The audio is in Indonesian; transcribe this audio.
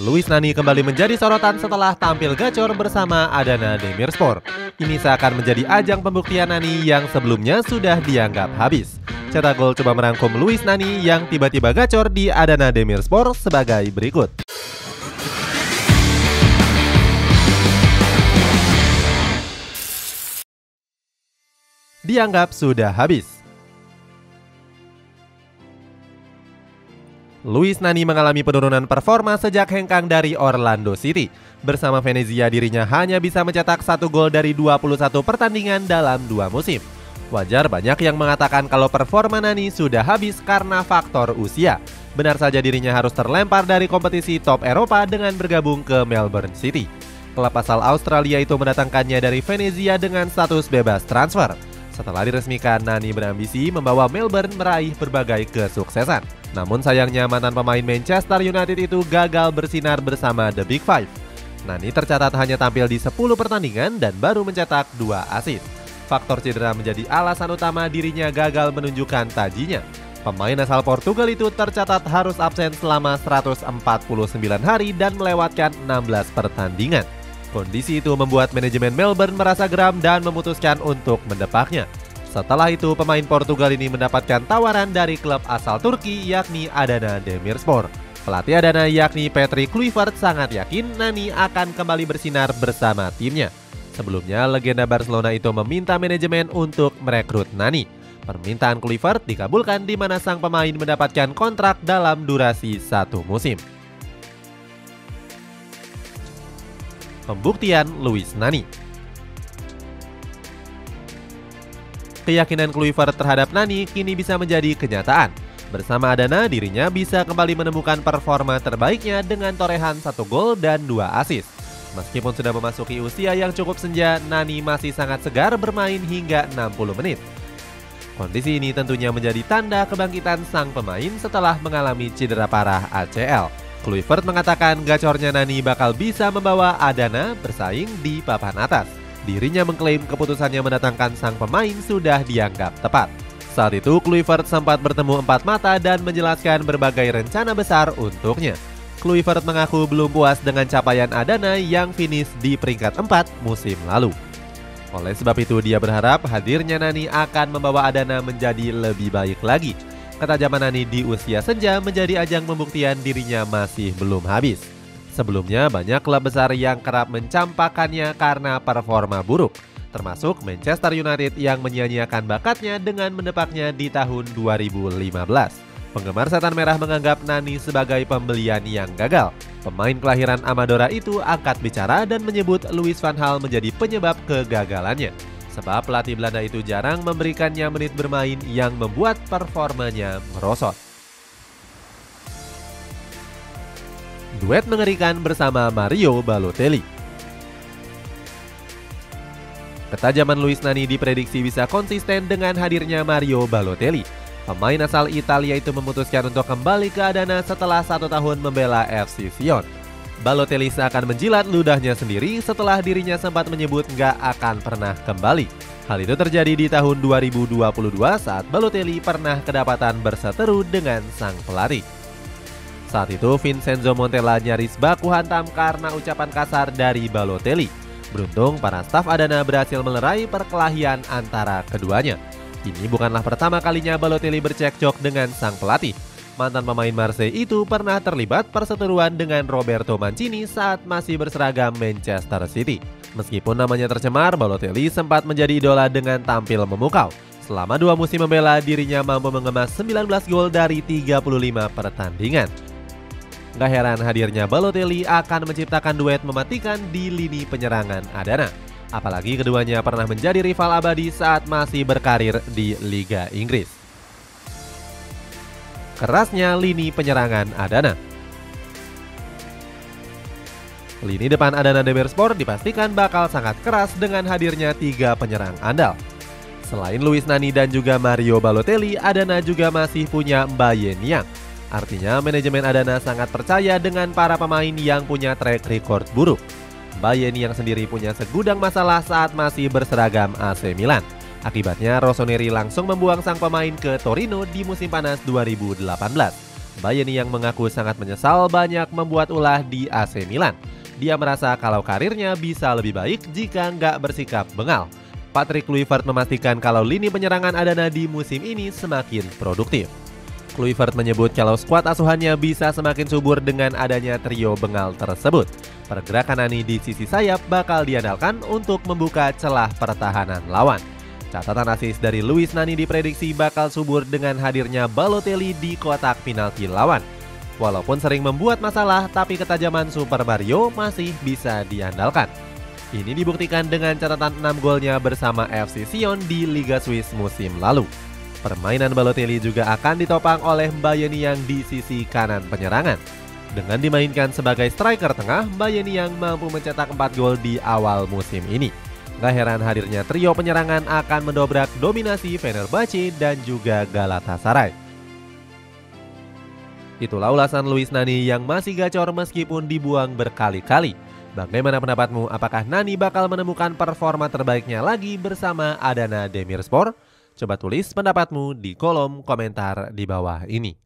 Luis Nani kembali menjadi sorotan setelah tampil gacor bersama Adana Demirspor. Ini seakan menjadi ajang pembuktian Nani yang sebelumnya sudah dianggap habis. Cetak Gol coba merangkum Luis Nani yang tiba-tiba gacor di Adana Demirspor sebagai berikut. Dianggap sudah habis. Luis Nani mengalami penurunan performa sejak hengkang dari Orlando City. Bersama Venezia dirinya hanya bisa mencetak 1 gol dari 21 pertandingan dalam 2 musim. Wajar banyak yang mengatakan kalau performa Nani sudah habis karena faktor usia. Benar saja dirinya harus terlempar dari kompetisi top Eropa dengan bergabung ke Melbourne City. Klub asal Australia itu mendatangkannya dari Venezia dengan status bebas transfer. Setelah diresmikan, Nani berambisi membawa Melbourne meraih berbagai kesuksesan. Namun sayangnya mantan pemain Manchester United itu gagal bersinar bersama The Big Five. Nani tercatat hanya tampil di 10 pertandingan dan baru mencetak 2 assist. Faktor cedera menjadi alasan utama dirinya gagal menunjukkan tajinya. Pemain asal Portugal itu tercatat harus absen selama 149 hari dan melewatkan 16 pertandingan. Kondisi itu membuat manajemen Melbourne merasa geram dan memutuskan untuk mendepaknya. Setelah itu, pemain Portugal ini mendapatkan tawaran dari klub asal Turki yakni Adana Demirspor. Pelatih Adana yakni Patrick Kluivert sangat yakin Nani akan kembali bersinar bersama timnya. Sebelumnya, legenda Barcelona itu meminta manajemen untuk merekrut Nani. Permintaan Kluivert dikabulkan di mana sang pemain mendapatkan kontrak dalam durasi 1 musim. Pembuktian Luis Nani. Keyakinan Kluivert terhadap Nani kini bisa menjadi kenyataan. Bersama Adana, dirinya bisa kembali menemukan performa terbaiknya dengan torehan 1 gol dan 2 assist. Meskipun sudah memasuki usia yang cukup senja, Nani masih sangat segar bermain hingga 60 menit. Kondisi ini tentunya menjadi tanda kebangkitan sang pemain setelah mengalami cedera parah ACL. Kluivert mengatakan gacornya Nani bakal bisa membawa Adana bersaing di papan atas. Dirinya mengklaim keputusannya mendatangkan sang pemain sudah dianggap tepat. Saat itu Kluivert sempat bertemu empat mata dan menjelaskan berbagai rencana besar untuknya. Kluivert mengaku belum puas dengan capaian Adana yang finish di peringkat 4 musim lalu. Oleh sebab itu dia berharap hadirnya Nani akan membawa Adana menjadi lebih baik lagi. Ketajaman Nani di usia senja menjadi ajang pembuktian dirinya masih belum habis. Sebelumnya banyak klub besar yang kerap mencampakkannya karena performa buruk, termasuk Manchester United yang menyia-nyiakan bakatnya dengan mendepaknya di tahun 2015. Penggemar setan merah menganggap Nani sebagai pembelian yang gagal. Pemain kelahiran Amadora itu angkat bicara dan menyebut Louis van Gaal menjadi penyebab kegagalannya. Sebab pelatih Belanda itu jarang memberikannya menit bermain yang membuat performanya merosot. Duet mengerikan bersama Mario Balotelli. Ketajaman Luis Nani diprediksi bisa konsisten dengan hadirnya Mario Balotelli. Pemain asal Italia itu memutuskan untuk kembali ke Adana setelah 1 tahun membela FC Sion. Balotelli seakan menjilat ludahnya sendiri setelah dirinya sempat menyebut nggak akan pernah kembali. Hal itu terjadi di tahun 2022 saat Balotelli pernah kedapatan berseteru dengan sang pelatih. Saat itu Vincenzo Montella nyaris baku hantam karena ucapan kasar dari Balotelli. Beruntung para staf Adana berhasil melerai perkelahian antara keduanya. Ini bukanlah pertama kalinya Balotelli bercekcok dengan sang pelatih. Mantan pemain Marseille itu pernah terlibat perseteruan dengan Roberto Mancini saat masih berseragam Manchester City. Meskipun namanya tercemar, Balotelli sempat menjadi idola dengan tampil memukau. Selama 2 musim membela, dirinya mampu mengemas 19 gol dari 35 pertandingan. Gak heran hadirnya Balotelli akan menciptakan duet mematikan di lini penyerangan Adana. Apalagi keduanya pernah menjadi rival abadi saat masih berkarir di Liga Inggris. Kerasnya lini penyerangan Adana. Lini depan Adana Demirspor dipastikan bakal sangat keras dengan hadirnya 3 penyerang andal. Selain Luis Nani dan juga Mario Balotelli, Adana juga masih punya Mbaye Niang. Artinya manajemen Adana sangat percaya dengan para pemain yang punya track record buruk. Mbaye Niang sendiri punya segudang masalah saat masih berseragam AC Milan. Akibatnya Rossoneri langsung membuang sang pemain ke Torino di musim panas 2018. Bayern yang mengaku sangat menyesal banyak membuat ulah di AC Milan. Dia merasa kalau karirnya bisa lebih baik jika nggak bersikap bengal. Patrick Kluivert memastikan kalau lini penyerangan Adana di musim ini semakin produktif. Kluivert menyebut kalau skuad asuhannya bisa semakin subur dengan adanya trio bengal tersebut. Pergerakan Nani di sisi sayap bakal diandalkan untuk membuka celah pertahanan lawan. Catatan asis dari Luis Nani diprediksi bakal subur dengan hadirnya Balotelli di kotak penalti lawan. Walaupun sering membuat masalah, tapi ketajaman Super Mario masih bisa diandalkan. Ini dibuktikan dengan catatan 6 golnya bersama FC Sion di Liga Swiss musim lalu. Permainan Balotelli juga akan ditopang oleh Mbayeniang di sisi kanan penyerangan. Dengan dimainkan sebagai striker tengah, Mbayeniang mampu mencetak 4 gol di awal musim ini. Gak heran hadirnya trio penyerangan akan mendobrak dominasi Fenerbahce dan juga Galatasaray. Itulah ulasan Luis Nani yang masih gacor meskipun dibuang berkali-kali. Bagaimana pendapatmu? Apakah Nani bakal menemukan performa terbaiknya lagi bersama Adana Demirspor? Coba tulis pendapatmu di kolom komentar di bawah ini.